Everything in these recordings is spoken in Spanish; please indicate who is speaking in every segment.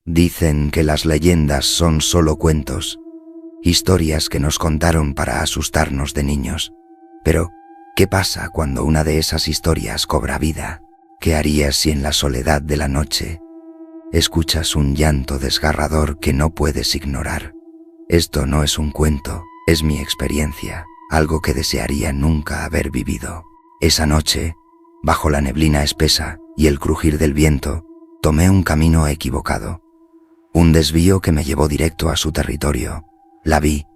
Speaker 1: Dicen que las leyendas son solo cuentos, historias que nos contaron para asustarnos de niños. Pero, ¿qué pasa cuando una de esas historias cobra vida? ¿Qué harías si en la soledad de la noche escuchas un llanto desgarrador que no puedes ignorar? Esto no es un cuento, es mi experiencia, algo que desearía nunca haber vivido. Esa noche, bajo la neblina espesa y el crujir del viento, tomé un camino equivocado. Un desvío que me llevó directo a su territorio. La vi,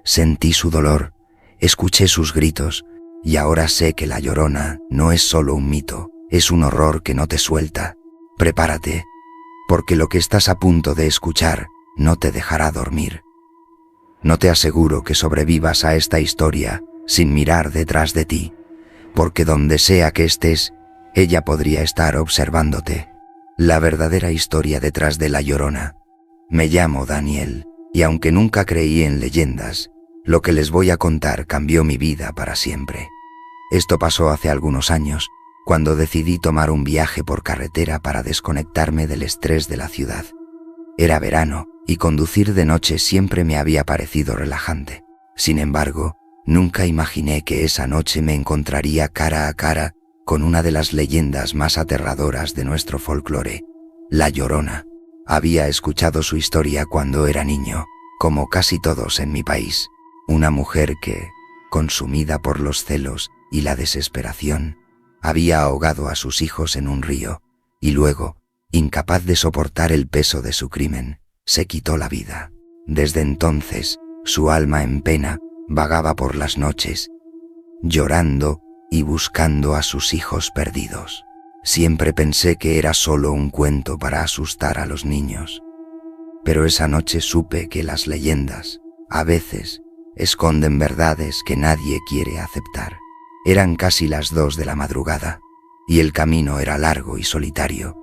Speaker 1: sentí su dolor, escuché sus gritos, y ahora sé que La Llorona no es solo un mito, es un horror que no te suelta. Prepárate, porque lo que estás a punto de escuchar no te dejará dormir. No te aseguro que sobrevivas a esta historia sin mirar detrás de ti, porque donde sea que estés, ella podría estar observándote. La verdadera historia detrás de La Llorona. Me llamo Daniel, y aunque nunca creí en leyendas, lo que les voy a contar cambió mi vida para siempre. Esto pasó hace algunos años, cuando decidí tomar un viaje por carretera para desconectarme del estrés de la ciudad. Era verano, y conducir de noche siempre me había parecido relajante. Sin embargo, nunca imaginé que esa noche me encontraría cara a cara con una de las leyendas más aterradoras de nuestro folclore, La Llorona. Había escuchado su historia cuando era niño, como casi todos en mi país. Una mujer que, consumida por los celos y la desesperación, había ahogado a sus hijos en un río, y luego, incapaz de soportar el peso de su crimen, se quitó la vida. Desde entonces, su alma en pena vagaba por las noches, llorando y buscando a sus hijos perdidos. Siempre pensé que era solo un cuento para asustar a los niños. Pero esa noche supe que las leyendas, a veces, esconden verdades que nadie quiere aceptar. Eran casi las 2 de la madrugada, y el camino era largo y solitario.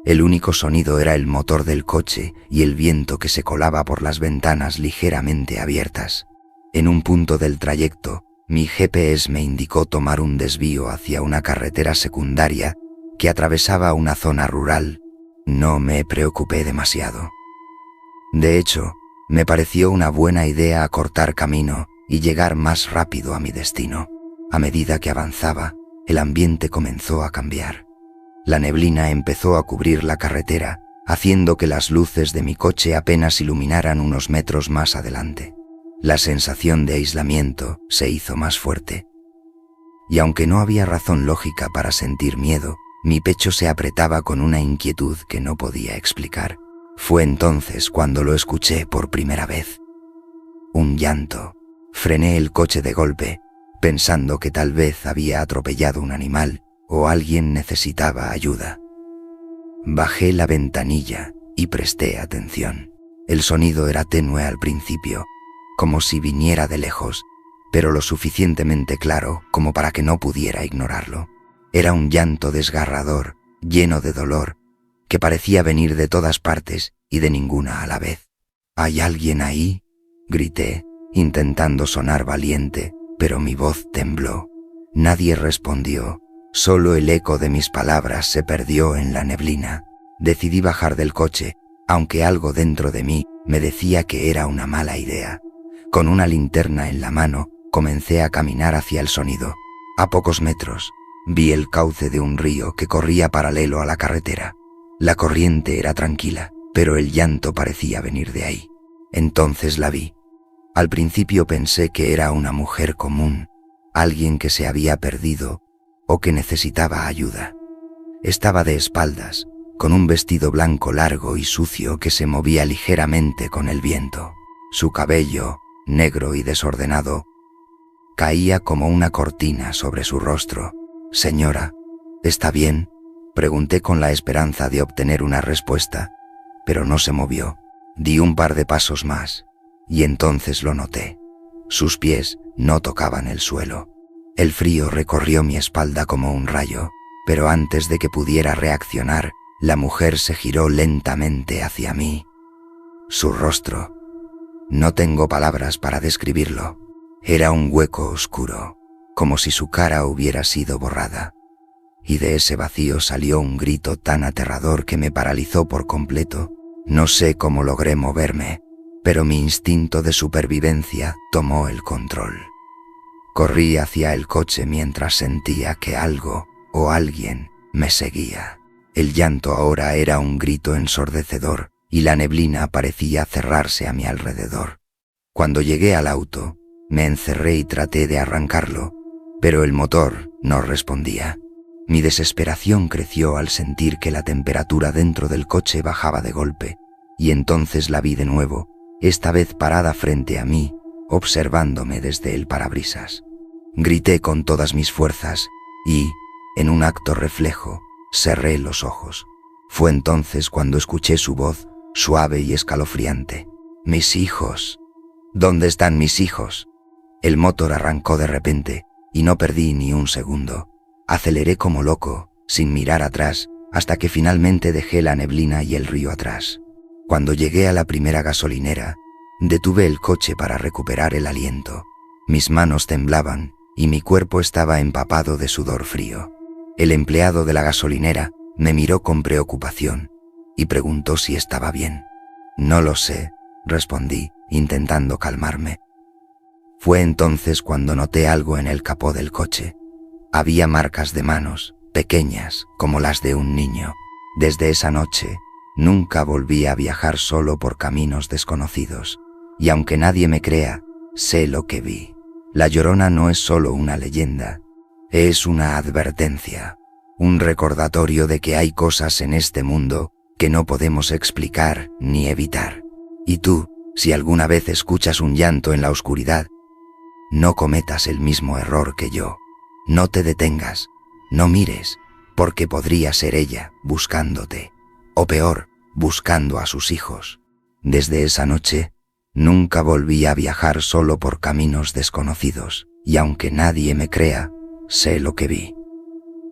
Speaker 1: El único sonido era el motor del coche y el viento que se colaba por las ventanas ligeramente abiertas. En un punto del trayecto, mi GPS me indicó tomar un desvío hacia una carretera secundaria que atravesaba una zona rural. No me preocupé demasiado. De hecho, me pareció una buena idea acortar camino y llegar más rápido a mi destino. A medida que avanzaba, el ambiente comenzó a cambiar. La neblina empezó a cubrir la carretera, haciendo que las luces de mi coche apenas iluminaran unos metros más adelante. La sensación de aislamiento se hizo más fuerte. Y aunque no había razón lógica para sentir miedo, mi pecho se apretaba con una inquietud que no podía explicar. Fue entonces cuando lo escuché por primera vez. Un llanto. Frené el coche de golpe, pensando que tal vez había atropellado un animal o alguien necesitaba ayuda. Bajé la ventanilla y presté atención. El sonido era tenue al principio, como si viniera de lejos, pero lo suficientemente claro como para que no pudiera ignorarlo. Era un llanto desgarrador, lleno de dolor, que parecía venir de todas partes y de ninguna a la vez. ¿Hay alguien ahí?, grité, intentando sonar valiente, pero mi voz tembló. Nadie respondió, solo el eco de mis palabras se perdió en la neblina. Decidí bajar del coche, aunque algo dentro de mí me decía que era una mala idea. Con una linterna en la mano, comencé a caminar hacia el sonido. A pocos metros, vi el cauce de un río que corría paralelo a la carretera. La corriente era tranquila, pero el llanto parecía venir de ahí. Entonces la vi. Al principio pensé que era una mujer común, alguien que se había perdido o que necesitaba ayuda. Estaba de espaldas, con un vestido blanco largo y sucio que se movía ligeramente con el viento. Su cabello, negro y desordenado, caía como una cortina sobre su rostro. «Señora, ¿está bien?», pregunté con la esperanza de obtener una respuesta, pero no se movió. Di un par de pasos más, y entonces lo noté. Sus pies no tocaban el suelo. El frío recorrió mi espalda como un rayo, pero antes de que pudiera reaccionar, la mujer se giró lentamente hacia mí. Su rostro, no tengo palabras para describirlo, era un hueco oscuro, como si su cara hubiera sido borrada. Y de ese vacío salió un grito tan aterrador que me paralizó por completo. No sé cómo logré moverme, pero mi instinto de supervivencia tomó el control. Corrí hacia el coche mientras sentía que algo o alguien me seguía. El llanto ahora era un grito ensordecedor y la neblina parecía cerrarse a mi alrededor. Cuando llegué al auto, me encerré y traté de arrancarlo, pero el motor no respondía. Mi desesperación creció al sentir que la temperatura dentro del coche bajaba de golpe, y entonces la vi de nuevo, esta vez parada frente a mí, observándome desde el parabrisas. Grité con todas mis fuerzas y, en un acto reflejo, cerré los ojos. Fue entonces cuando escuché su voz, suave y escalofriante. «Mis hijos. ¿Dónde están mis hijos?» El motor arrancó de repente y no perdí ni un segundo. Aceleré como loco, sin mirar atrás, hasta que finalmente dejé la neblina y el río atrás. Cuando llegué a la primera gasolinera, detuve el coche para recuperar el aliento. Mis manos temblaban y mi cuerpo estaba empapado de sudor frío. El empleado de la gasolinera me miró con preocupación y preguntó si estaba bien. «No lo sé», respondí, intentando calmarme. Fue entonces cuando noté algo en el capó del coche. Había marcas de manos, pequeñas como las de un niño. Desde esa noche, nunca volví a viajar solo por caminos desconocidos. Y aunque nadie me crea, sé lo que vi. La Llorona no es solo una leyenda, es una advertencia, un recordatorio de que hay cosas en este mundo que no podemos explicar ni evitar. Y tú, si alguna vez escuchas un llanto en la oscuridad, no cometas el mismo error que yo. No te detengas, no mires, porque podría ser ella buscándote, o peor, buscando a sus hijos. Desde esa noche, nunca volví a viajar solo por caminos desconocidos, y aunque nadie me crea, sé lo que vi.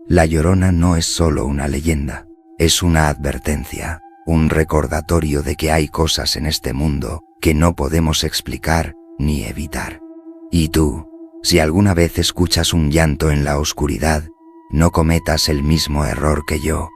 Speaker 1: La Llorona no es solo una leyenda, es una advertencia, un recordatorio de que hay cosas en este mundo que no podemos explicar ni evitar. Y tú, si alguna vez escuchas un llanto en la oscuridad, no cometas el mismo error que yo.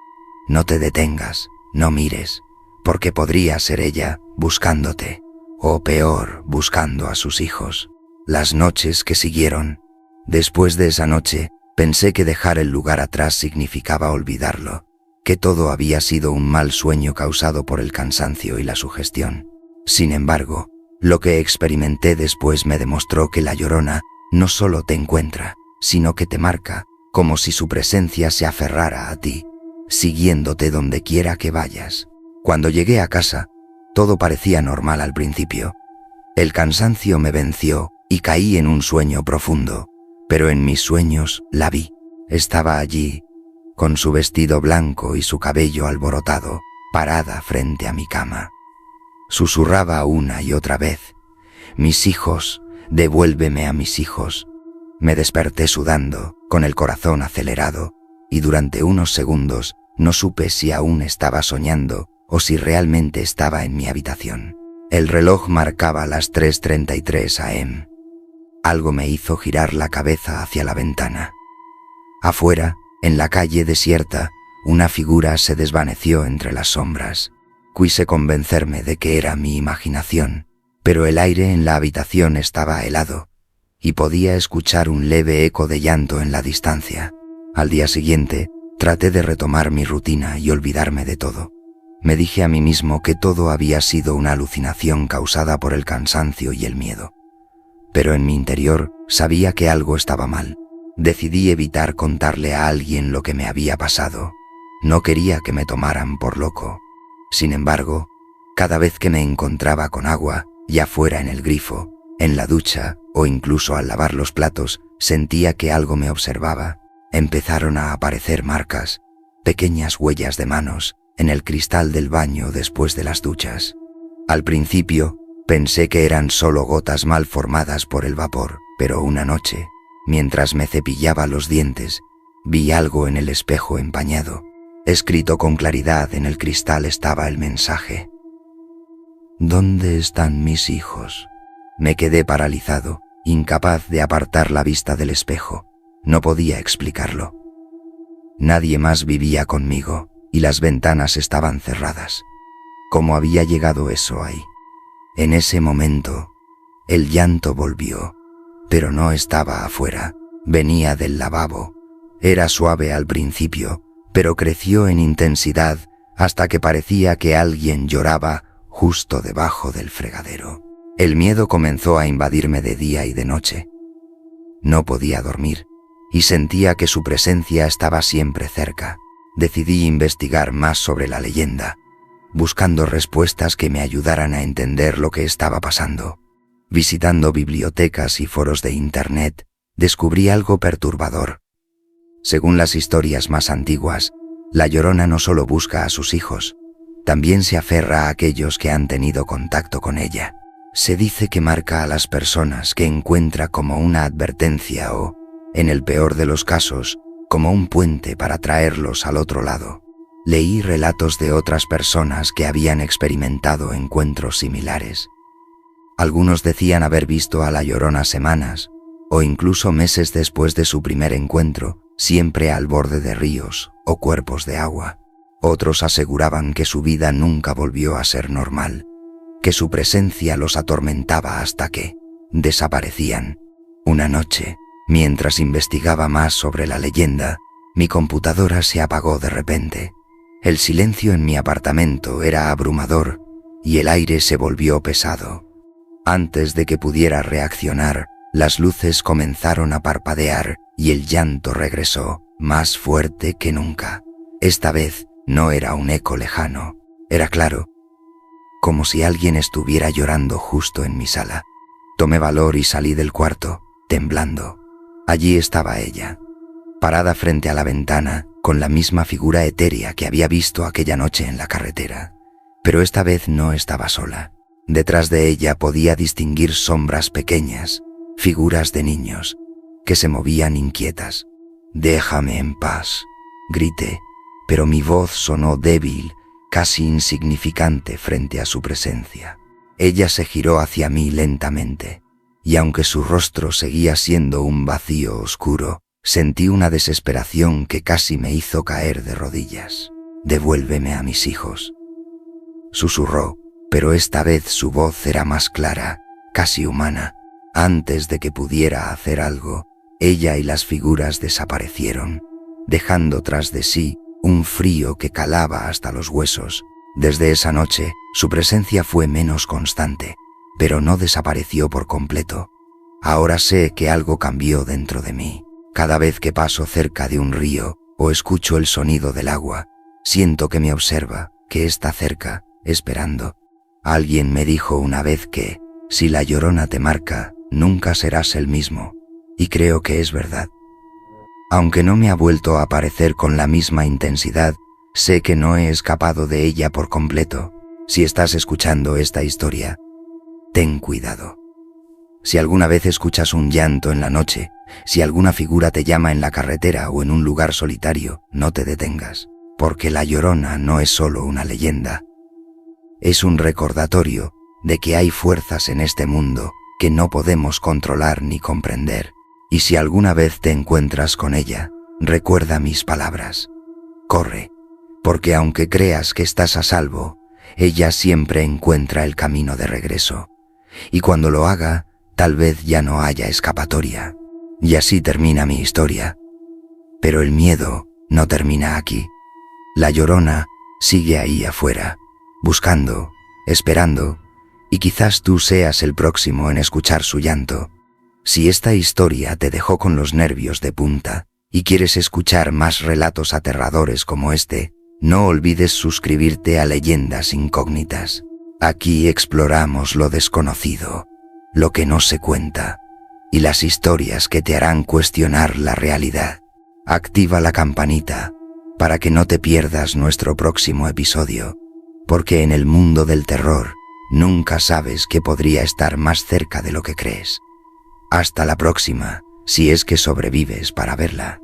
Speaker 1: No te detengas, no mires, porque podría ser ella buscándote, o peor, buscando a sus hijos. Las noches que siguieron, después de esa noche, pensé que dejar el lugar atrás significaba olvidarlo, que todo había sido un mal sueño causado por el cansancio y la sugestión. Sin embargo, lo que experimenté después me demostró que la Llorona no solo te encuentra, sino que te marca, como si su presencia se aferrara a ti, siguiéndote donde quiera que vayas. Cuando llegué a casa, todo parecía normal al principio. El cansancio me venció y caí en un sueño profundo, pero en mis sueños la vi. Estaba allí, con su vestido blanco y su cabello alborotado, parada frente a mi cama. Susurraba una y otra vez: «Mis hijos, devuélveme a mis hijos». Me desperté sudando, con el corazón acelerado, y durante unos segundos no supe si aún estaba soñando o si realmente estaba en mi habitación. El reloj marcaba las 3:33 am. Algo me hizo girar la cabeza hacia la ventana. Afuera, en la calle desierta, una figura se desvaneció entre las sombras. Quise convencerme de que era mi imaginación, pero el aire en la habitación estaba helado y podía escuchar un leve eco de llanto en la distancia. Al día siguiente, traté de retomar mi rutina y olvidarme de todo. Me dije a mí mismo que todo había sido una alucinación causada por el cansancio y el miedo. Pero en mi interior sabía que algo estaba mal. Decidí evitar contarle a alguien lo que me había pasado. No quería que me tomaran por loco. Sin embargo, cada vez que me encontraba con agua, ya fuera en el grifo, en la ducha o incluso al lavar los platos, sentía que algo me observaba. Empezaron a aparecer marcas, pequeñas huellas de manos, en el cristal del baño después de las duchas. Al principio, pensé que eran solo gotas mal formadas por el vapor, pero una noche, mientras me cepillaba los dientes, vi algo en el espejo empañado. Escrito con claridad en el cristal estaba el mensaje: «¿Dónde están mis hijos?». Me quedé paralizado, incapaz de apartar la vista del espejo. No podía explicarlo. Nadie más vivía conmigo y las ventanas estaban cerradas. cómo había llegado eso ahí. En ese momento, el llanto volvió, pero no estaba afuera, venía del lavabo. Era suave al principio, pero creció en intensidad hasta que parecía que alguien lloraba justo debajo del fregadero. El miedo comenzó a invadirme de día y de noche. No podía dormir y sentía que su presencia estaba siempre cerca. Decidí investigar más sobre la leyenda, buscando respuestas que me ayudaran a entender lo que estaba pasando. Visitando bibliotecas y foros de Internet, descubrí algo perturbador. Según las historias más antiguas, la Llorona no solo busca a sus hijos, también se aferra a aquellos que han tenido contacto con ella. Se dice que marca a las personas que encuentra como una advertencia o, en el peor de los casos, como un puente para traerlos al otro lado. Leí relatos de otras personas que habían experimentado encuentros similares. Algunos decían haber visto a la Llorona semanas o incluso meses después de su primer encuentro, siempre al borde de ríos o cuerpos de agua. Otros aseguraban que su vida nunca volvió a ser normal, que su presencia los atormentaba hasta que desaparecían. Una noche, mientras investigaba más sobre la leyenda, mi computadora se apagó de repente. El silencio en mi apartamento era abrumador y el aire se volvió pesado. Antes de que pudiera reaccionar, las luces comenzaron a parpadear y el llanto regresó, más fuerte que nunca. Esta vez no era un eco lejano, era claro, como si alguien estuviera llorando justo en mi sala. Tomé valor y salí del cuarto, temblando. Allí estaba ella, parada frente a la ventana, con la misma figura etérea que había visto aquella noche en la carretera. Pero esta vez no estaba sola. Detrás de ella podía distinguir sombras pequeñas, figuras de niños, que se movían inquietas. «Déjame en paz», grité, pero mi voz sonó débil, casi insignificante frente a su presencia. Ella se giró hacia mí lentamente, y aunque su rostro seguía siendo un vacío oscuro, sentí una desesperación que casi me hizo caer de rodillas. «Devuélveme a mis hijos», susurró, pero esta vez su voz era más clara, casi humana. Antes de que pudiera hacer algo, ella y las figuras desaparecieron, dejando tras de sí un frío que calaba hasta los huesos. Desde esa noche, su presencia fue menos constante, pero no desapareció por completo. Ahora sé que algo cambió dentro de mí. Cada vez que paso cerca de un río o escucho el sonido del agua, siento que me observa, que está cerca, esperando. Alguien me dijo una vez que, si la Llorona te marca, nunca serás el mismo, y creo que es verdad. Aunque no me ha vuelto a aparecer con la misma intensidad, sé que no he escapado de ella por completo. Si estás escuchando esta historia, ten cuidado. Si alguna vez escuchas un llanto en la noche, si alguna figura te llama en la carretera o en un lugar solitario, no te detengas, porque la Llorona no es solo una leyenda. Es un recordatorio de que hay fuerzas en este mundo que no podemos controlar ni comprender. Y si alguna vez te encuentras con ella, recuerda mis palabras. Corre, porque aunque creas que estás a salvo, ella siempre encuentra el camino de regreso. Y cuando lo haga, tal vez ya no haya escapatoria. Y así termina mi historia. Pero el miedo no termina aquí. La Llorona sigue ahí afuera, buscando, esperando, y quizás tú seas el próximo en escuchar su llanto. Si esta historia te dejó con los nervios de punta y quieres escuchar más relatos aterradores como este, no olvides suscribirte a Leyendas Incógnitas. Aquí exploramos lo desconocido, lo que no se cuenta, y las historias que te harán cuestionar la realidad. Activa la campanita para que no te pierdas nuestro próximo episodio, porque en el mundo del terror nunca sabes qué podría estar más cerca de lo que crees. Hasta la próxima, si es que sobrevives para verla.